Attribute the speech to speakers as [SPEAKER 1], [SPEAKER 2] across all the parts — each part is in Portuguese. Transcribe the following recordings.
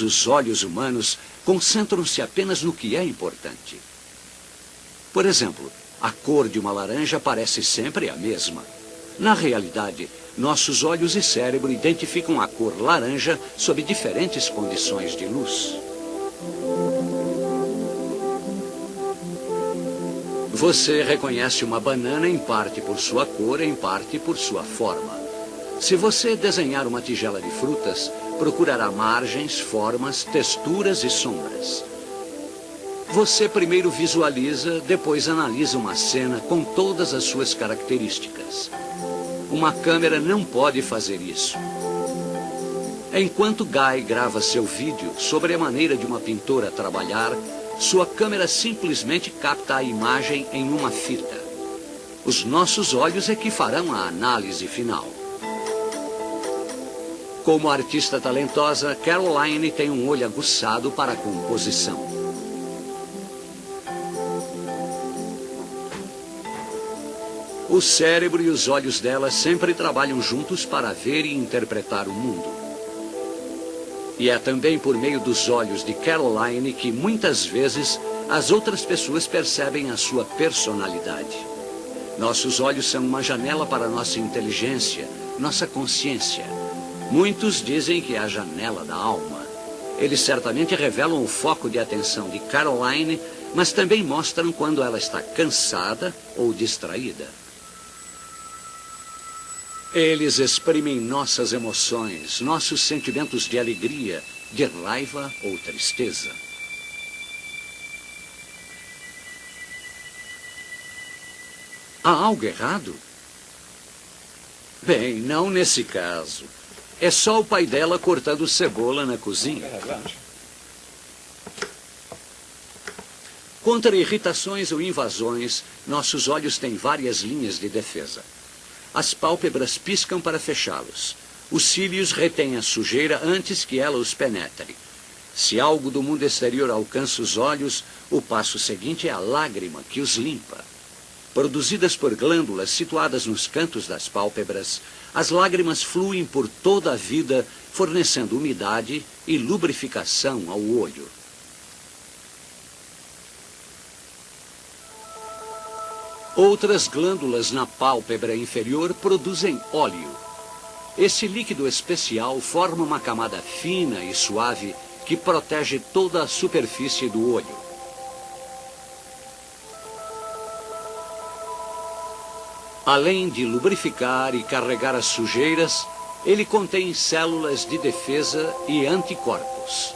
[SPEAKER 1] Os olhos humanos concentram-se apenas no que é importante. Por exemplo, a cor de uma laranja parece sempre a mesma. Na realidade, nossos olhos e cérebro identificam a cor laranja sob diferentes condições de luz. Você reconhece uma banana em parte por sua cor, em parte por sua forma. Se você desenhar uma tigela de frutas, procurará margens, formas, texturas e sombras. Você primeiro visualiza, depois analisa uma cena com todas as suas características. Uma câmera não pode fazer isso. Enquanto Guy grava seu vídeo sobre a maneira de uma pintora trabalhar, sua câmera simplesmente capta a imagem em uma fita. Os nossos olhos é que farão a análise final. Como artista talentosa, Caroline tem um olho aguçado para a composição. O cérebro e os olhos dela sempre trabalham juntos para ver e interpretar o mundo. E é também por meio dos olhos de Caroline que, muitas vezes, as outras pessoas percebem a sua personalidade. Nossos olhos são uma janela para nossa inteligência, nossa consciência. Muitos dizem que é a janela da alma. Eles certamente revelam o foco de atenção de Caroline, mas também mostram quando ela está cansada ou distraída. Eles exprimem nossas emoções, nossos sentimentos de alegria, de raiva ou tristeza. Há algo errado? Bem, não nesse caso. É só o pai dela cortando cebola na cozinha. Contra irritações ou invasões, nossos olhos têm várias linhas de defesa. As pálpebras piscam para fechá-los. Os cílios retêm a sujeira antes que ela os penetre. Se algo do mundo exterior alcança os olhos, o passo seguinte é a lágrima que os limpa. Produzidas por glândulas situadas nos cantos das pálpebras, as lágrimas fluem por toda a vida, fornecendo umidade e lubrificação ao olho. Outras glândulas na pálpebra inferior produzem óleo. Esse líquido especial forma uma camada fina e suave que protege toda a superfície do olho. Além de lubrificar e carregar as sujeiras, ele contém células de defesa e anticorpos.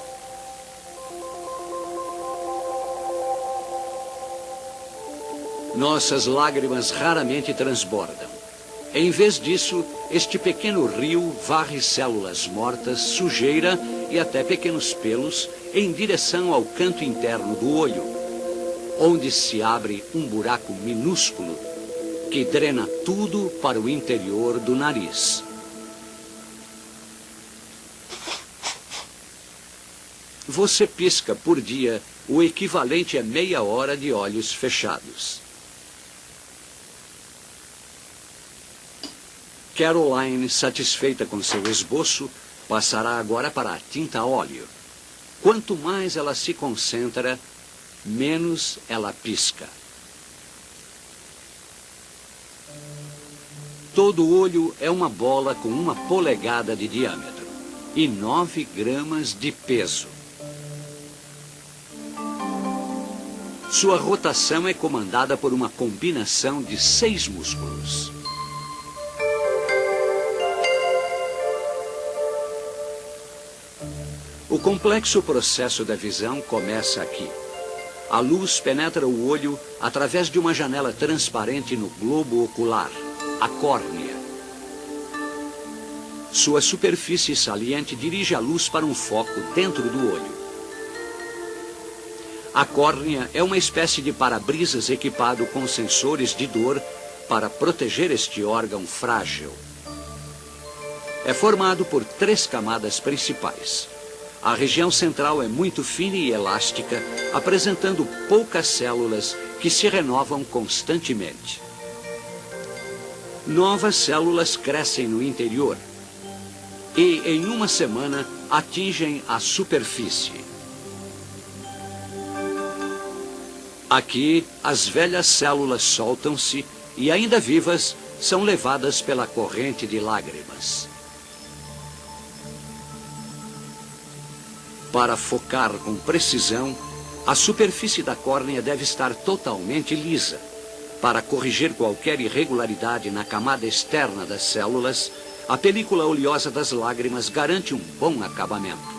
[SPEAKER 1] Nossas lágrimas raramente transbordam. Em vez disso, este pequeno rio varre células mortas, sujeira e até pequenos pelos em direção ao canto interno do olho, onde se abre um buraco minúsculo que drena tudo para o interior do nariz. Você pisca por dia o equivalente a meia hora de olhos fechados. Caroline, satisfeita com seu esboço, passará agora para a tinta a óleo. Quanto mais ela se concentra, menos ela pisca. Todo olho é uma bola com 1 polegada de diâmetro e 9 gramas de peso. Sua rotação é comandada por uma combinação de 6 músculos. O complexo processo da visão começa aqui. A luz penetra o olho através de uma janela transparente no globo ocular, a córnea. Sua superfície saliente dirige a luz para um foco dentro do olho. A córnea é uma espécie de para-brisas equipado com sensores de dor para proteger este órgão frágil. É formado por 3 camadas principais. A região central é muito fina e elástica, apresentando poucas células que se renovam constantemente. Novas células crescem no interior e, em uma semana, atingem a superfície. Aqui, as velhas células soltam-se e, ainda vivas, são levadas pela corrente de lágrimas. Para focar com precisão, a superfície da córnea deve estar totalmente lisa. Para corrigir qualquer irregularidade na camada externa das células, a película oleosa das lágrimas garante um bom acabamento.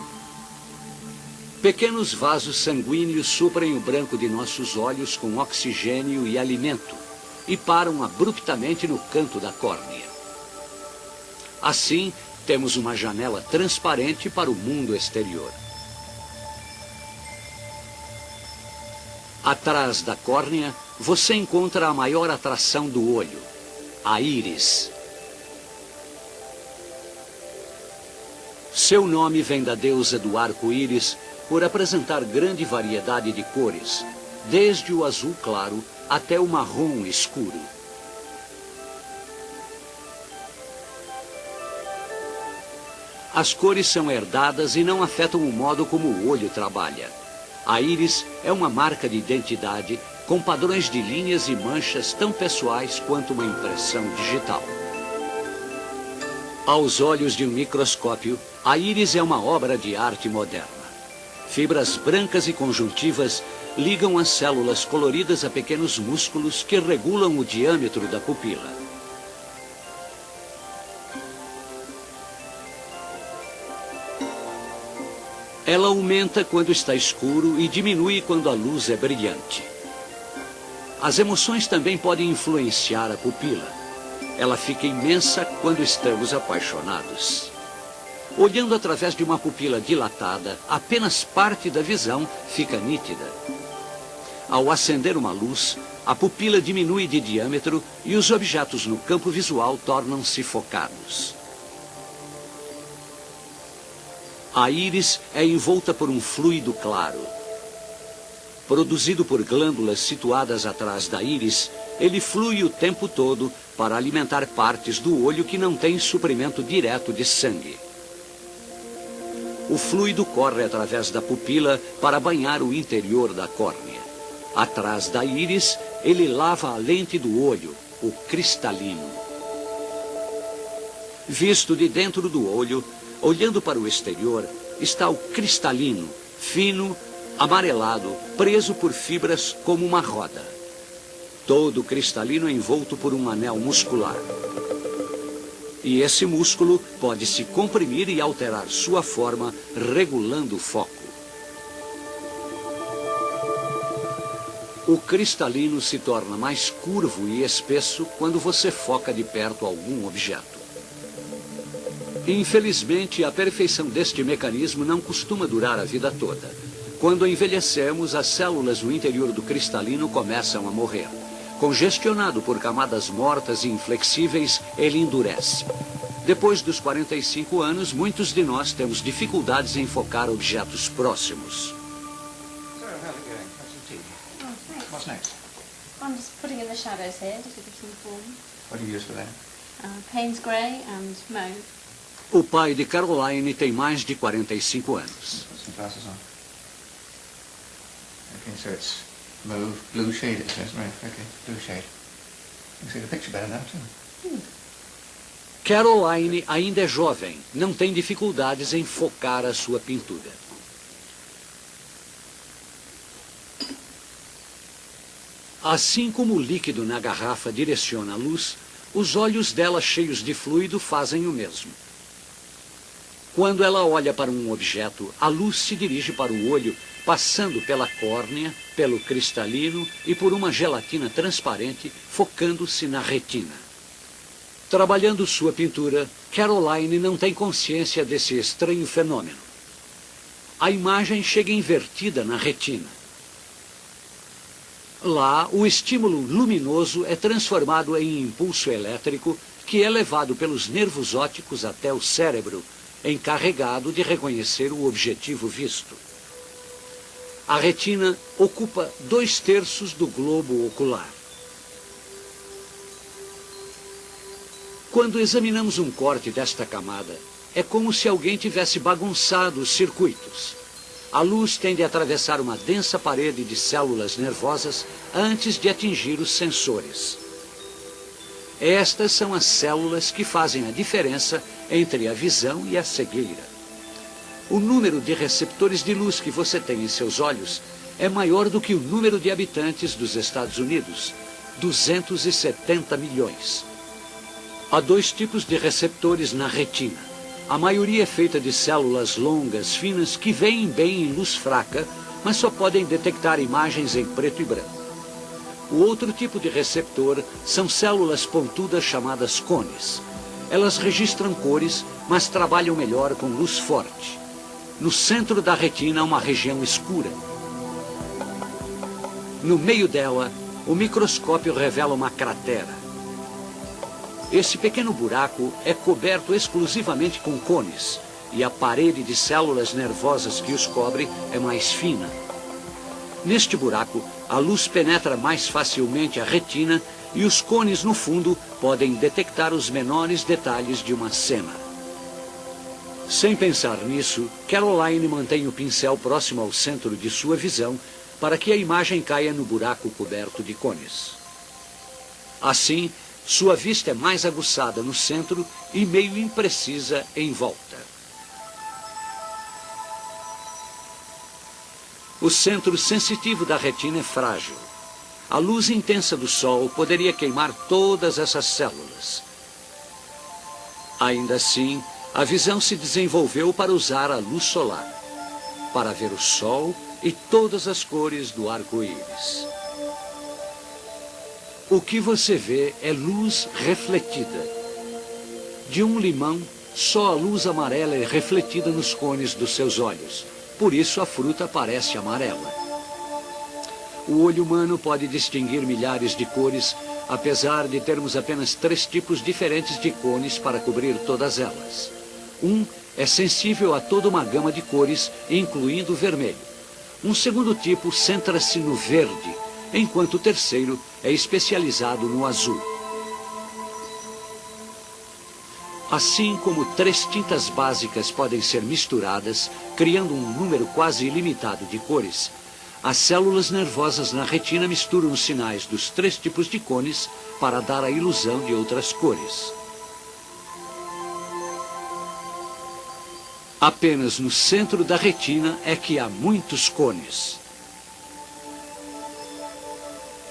[SPEAKER 1] Pequenos vasos sanguíneos suprem o branco de nossos olhos com oxigênio e alimento e param abruptamente no canto da córnea. Assim, temos uma janela transparente para o mundo exterior. Atrás da córnea, você encontra a maior atração do olho, a íris. Seu nome vem da deusa do arco-íris por apresentar grande variedade de cores, desde o azul claro até o marrom escuro. As cores são herdadas e não afetam o modo como o olho trabalha. A íris é uma marca de identidade com padrões de linhas e manchas tão pessoais quanto uma impressão digital. Aos olhos de um microscópio, a íris é uma obra de arte moderna. Fibras brancas e conjuntivas ligam as células coloridas a pequenos músculos que regulam o diâmetro da pupila. Ela aumenta quando está escuro e diminui quando a luz é brilhante. As emoções também podem influenciar a pupila. Ela fica imensa quando estamos apaixonados. Olhando através de uma pupila dilatada, apenas parte da visão fica nítida. Ao acender uma luz, a pupila diminui de diâmetro e os objetos no campo visual tornam-se focados. A íris é envolta por um fluido claro. Produzido por glândulas situadas atrás da íris, ele flui o tempo todo para alimentar partes do olho que não têm suprimento direto de sangue. O fluido corre através da pupila para banhar o interior da córnea. Atrás da íris, ele lava a lente do olho, o cristalino. Visto de dentro do olho, olhando para o exterior, está o cristalino, fino, amarelado, preso por fibras como uma roda. Todo cristalino é envolto por um anel muscular. E esse músculo pode se comprimir e alterar sua forma, regulando o foco. O cristalino se torna mais curvo e espesso quando você foca de perto algum objeto. Infelizmente, a perfeição deste mecanismo não costuma durar a vida toda. Quando envelhecemos, as células no interior do cristalino começam a morrer. Congestionado por camadas mortas e inflexíveis, ele endurece. Depois dos 45 anos, muitos de nós temos dificuldades em focar objetos próximos.
[SPEAKER 2] What's next?
[SPEAKER 3] I'm just putting in the shadows here, just to give some form.
[SPEAKER 2] What do you use for that?
[SPEAKER 3] Payne's grey and mauve.
[SPEAKER 1] O pai de Caroline tem mais de 45 anos.
[SPEAKER 2] Put some glasses on. Okay, so it's mauve, blue shade it says, right, okay, blue shade. You can see the picture better now too.
[SPEAKER 1] Caroline ainda é jovem, não tem dificuldades em focar a sua pintura. Assim como o líquido na garrafa direciona a luz, os olhos dela cheios de fluido fazem o mesmo. Quando ela olha para um objeto, a luz se dirige para o olho, passando pela córnea, pelo cristalino e por uma gelatina transparente, focando-se na retina. Trabalhando sua pintura, Caroline não tem consciência desse estranho fenômeno. A imagem chega invertida na retina. Lá, o estímulo luminoso é transformado em impulso elétrico que é levado pelos nervos ópticos até o cérebro, encarregado de reconhecer o objetivo visto. A retina ocupa 2/3 do globo ocular. Quando examinamos um corte desta camada, é como se alguém tivesse bagunçado os circuitos. A luz tende a atravessar uma densa parede de células nervosas antes de atingir os sensores. Estas são as células que fazem a diferença entre a visão e a cegueira. O número de receptores de luz que você tem em seus olhos é maior do que o número de habitantes dos Estados Unidos, 270 milhões. Há dois tipos de receptores na retina. A maioria é feita de células longas, finas, que veem bem em luz fraca, mas só podem detectar imagens em preto e branco. O outro tipo de receptor são células pontudas chamadas cones. Elas registram cores, mas trabalham melhor com luz forte. No centro da retina há uma região escura. No meio dela, o microscópio revela uma cratera. Esse pequeno buraco é coberto exclusivamente com cones, e a parede de células nervosas que os cobre é mais fina. Neste buraco, a luz penetra mais facilmente a retina e os cones no fundo podem detectar os menores detalhes de uma cena. Sem pensar nisso, Caroline mantém o pincel próximo ao centro de sua visão para que a imagem caia no buraco coberto de cones. Assim, sua vista é mais aguçada no centro e meio imprecisa em volta. O centro sensitivo da retina é frágil. A luz intensa do sol poderia queimar todas essas células. Ainda assim, a visão se desenvolveu para usar a luz solar, para ver o sol e todas as cores do arco-íris. O que você vê é luz refletida. De um limão, só a luz amarela é refletida nos cones dos seus olhos. Por isso a fruta parece amarela. O olho humano pode distinguir milhares de cores, apesar de termos apenas 3 tipos diferentes de cones para cobrir todas elas. Um é sensível a toda uma gama de cores, incluindo o vermelho. Um segundo tipo centra-se no verde, enquanto o terceiro é especializado no azul. Assim como 3 tintas básicas podem ser misturadas, criando um número quase ilimitado de cores, as células nervosas na retina misturam os sinais dos 3 tipos de cones para dar a ilusão de outras cores. Apenas no centro da retina é que há muitos cones.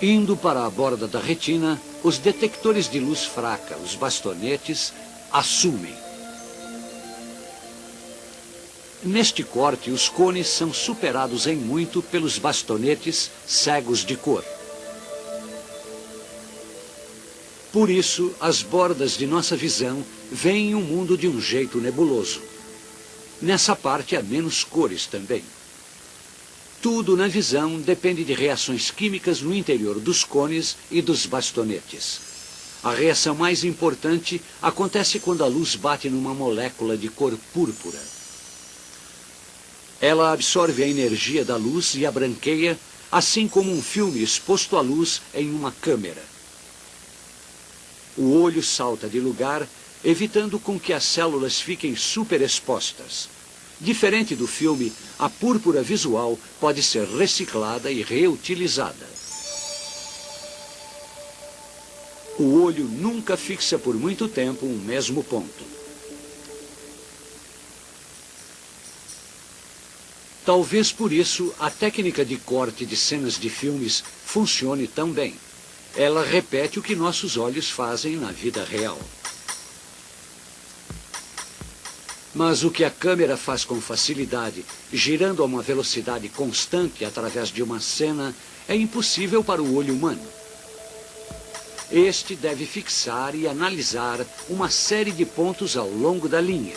[SPEAKER 1] Indo para a borda da retina, os detectores de luz fraca, os bastonetes, assumem. Neste corte, os cones são superados em muito pelos bastonetes cegos de cor. Por isso, as bordas de nossa visão veem o mundo de um jeito nebuloso. Nessa parte há menos cores também. Tudo na visão depende de reações químicas no interior dos cones e dos bastonetes. A reação mais importante acontece quando a luz bate numa molécula de cor púrpura. Ela absorve a energia da luz e a branqueia, assim como um filme exposto à luz em uma câmera. O olho salta de lugar, evitando com que as células fiquem superexpostas. Diferente do filme, a púrpura visual pode ser reciclada e reutilizada. O olho nunca fixa por muito tempo um mesmo ponto. Talvez por isso a técnica de corte de cenas de filmes funcione tão bem. Ela repete o que nossos olhos fazem na vida real. Mas o que a câmera faz com facilidade, girando a uma velocidade constante através de uma cena, é impossível para o olho humano. Este deve fixar e analisar uma série de pontos ao longo da linha.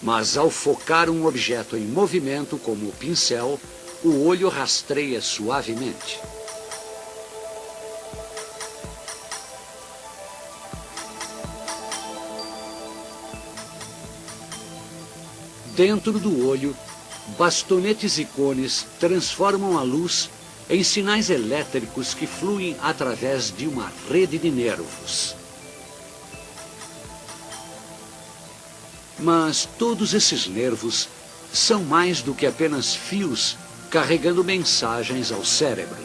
[SPEAKER 1] Mas ao focar um objeto em movimento, como o pincel, o olho rastreia suavemente. Dentro do olho, bastonetes e cones transformam a luz em sinais elétricos que fluem através de uma rede de nervos. Mas todos esses nervos são mais do que apenas fios carregando mensagens ao cérebro.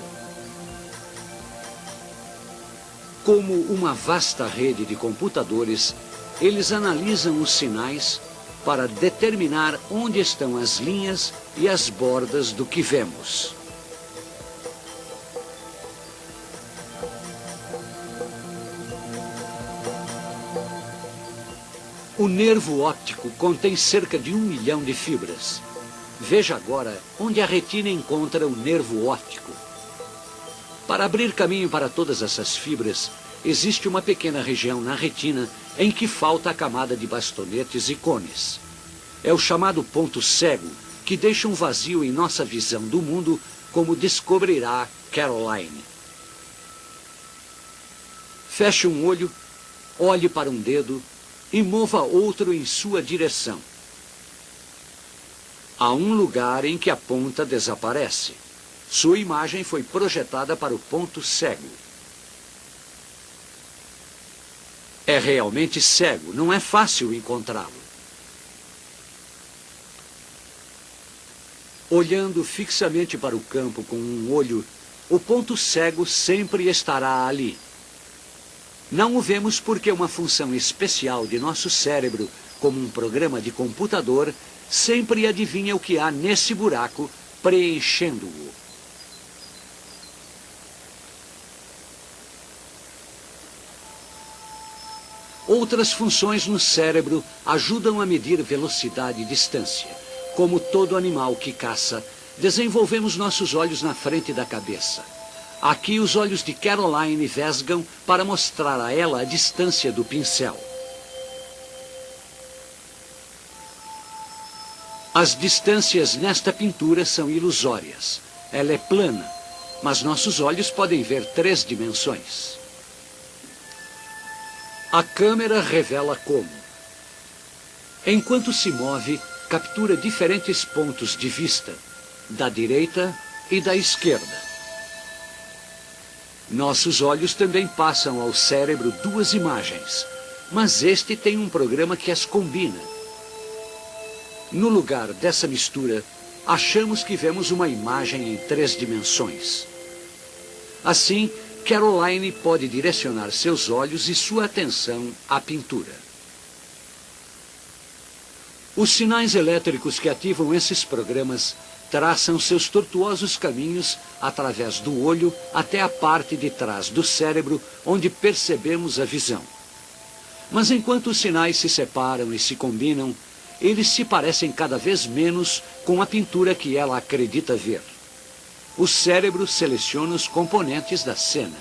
[SPEAKER 1] Como uma vasta rede de computadores, eles analisam os sinais para determinar onde estão as linhas e as bordas do que vemos. O nervo óptico contém cerca de 1 milhão de fibras. Veja agora onde a retina encontra o nervo óptico. Para abrir caminho para todas essas fibras, existe uma pequena região na retina em que falta a camada de bastonetes e cones. É o chamado ponto cego, que deixa um vazio em nossa visão do mundo, como descobrirá Caroline. Feche um olho, olhe para um dedo e mova outro em sua direção. Há um lugar em que a ponta desaparece. Sua imagem foi projetada para o ponto cego. É realmente cego, não é fácil encontrá-lo. Olhando fixamente para o campo com um olho, o ponto cego sempre estará ali. Não o vemos porque uma função especial de nosso cérebro, como um programa de computador, sempre adivinha o que há nesse buraco, preenchendo-o. Outras funções no cérebro ajudam a medir velocidade e distância. Como todo animal que caça, desenvolvemos nossos olhos na frente da cabeça. Aqui os olhos de Caroline vesgam para mostrar a ela a distância do pincel. As distâncias nesta pintura são ilusórias. Ela é plana, mas nossos olhos podem ver 3 dimensões. A câmera revela como. Enquanto se move, captura diferentes pontos de vista, da direita e da esquerda. Nossos olhos também passam ao cérebro 2 imagens, mas este tem um programa que as combina. No lugar dessa mistura, achamos que vemos uma imagem em 3 dimensões. Assim, Caroline pode direcionar seus olhos e sua atenção à pintura. Os sinais elétricos que ativam esses programas traçam seus tortuosos caminhos através do olho até a parte de trás do cérebro, onde percebemos a visão. Mas enquanto os sinais se separam e se combinam, eles se parecem cada vez menos com a pintura que ela acredita ver. O cérebro seleciona os componentes da cena.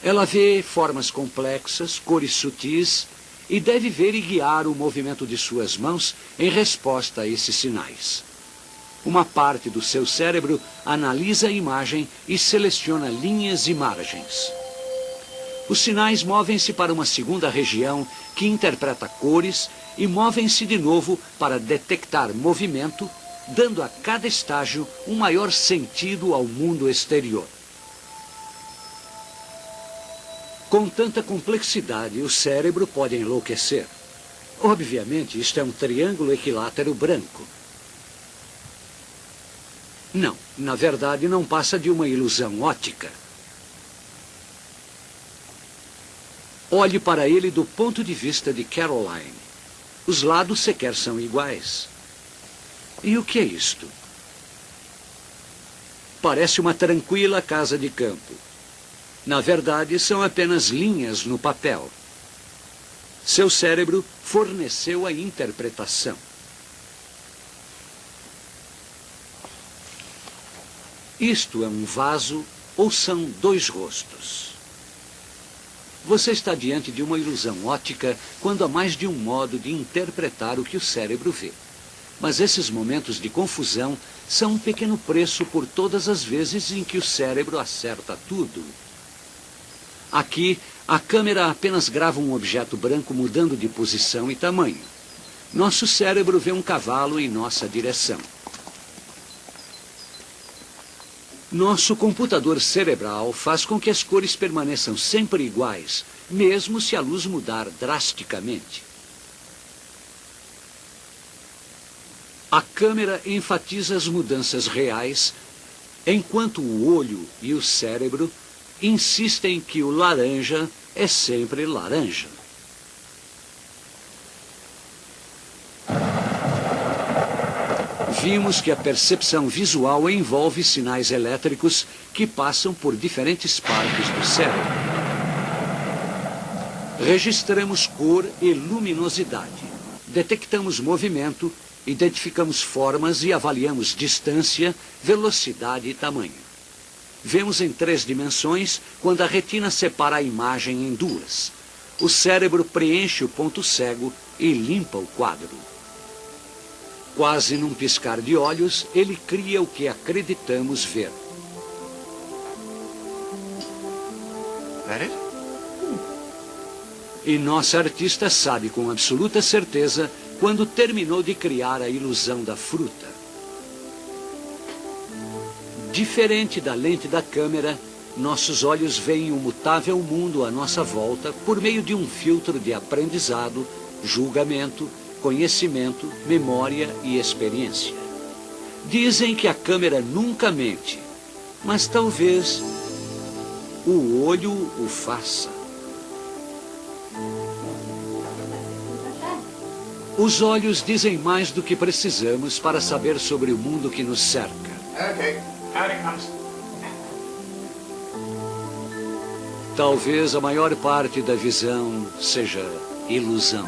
[SPEAKER 1] Ela vê formas complexas, cores sutis, e deve ver e guiar o movimento de suas mãos em resposta a esses sinais. Uma parte do seu cérebro analisa a imagem e seleciona linhas e margens. Os sinais movem-se para uma segunda região que interpreta cores e movem-se de novo para detectar movimento, dando a cada estágio um maior sentido ao mundo exterior. Com tanta complexidade, o cérebro pode enlouquecer. Obviamente, isto é um triângulo equilátero branco. Não, na verdade, não passa de uma ilusão óptica. Olhe para ele do ponto de vista de Caroline. Os lados sequer são iguais. E o que é isto? Parece uma tranquila casa de campo. Na verdade, são apenas linhas no papel. Seu cérebro forneceu a interpretação. Isto é um vaso ou são 2 rostos? Você está diante de uma ilusão óptica quando há mais de um modo de interpretar o que o cérebro vê. Mas esses momentos de confusão são um pequeno preço por todas as vezes em que o cérebro acerta tudo. Aqui, a câmera apenas grava um objeto branco mudando de posição e tamanho. Nosso cérebro vê um cavalo em nossa direção. Nosso computador cerebral faz com que as cores permaneçam sempre iguais, mesmo se a luz mudar drasticamente. A câmera enfatiza as mudanças reais, enquanto o olho e o cérebro insistem que o laranja é sempre laranja. Vimos que a percepção visual envolve sinais elétricos que passam por diferentes partes do cérebro. Registramos cor e luminosidade, detectamos movimento, identificamos formas e avaliamos distância, velocidade e tamanho. Vemos em 3 dimensões quando a retina separa a imagem em 2. O cérebro preenche o ponto cego e limpa o quadro. Quase num piscar de olhos, ele cria o que acreditamos ver.
[SPEAKER 2] That it?
[SPEAKER 1] E nossa artista sabe com absoluta certeza quando terminou de criar a ilusão da fruta. Diferente da lente da câmera, nossos olhos veem o mutável mundo à nossa volta por meio de um filtro de aprendizado, julgamento, conhecimento, memória e experiência. Dizem que a câmera nunca mente, mas talvez o olho o faça. Os olhos dizem mais do que precisamos para saber sobre o mundo que nos cerca.
[SPEAKER 2] Okay, out it comes.
[SPEAKER 1] Talvez a maior parte da visão seja ilusão.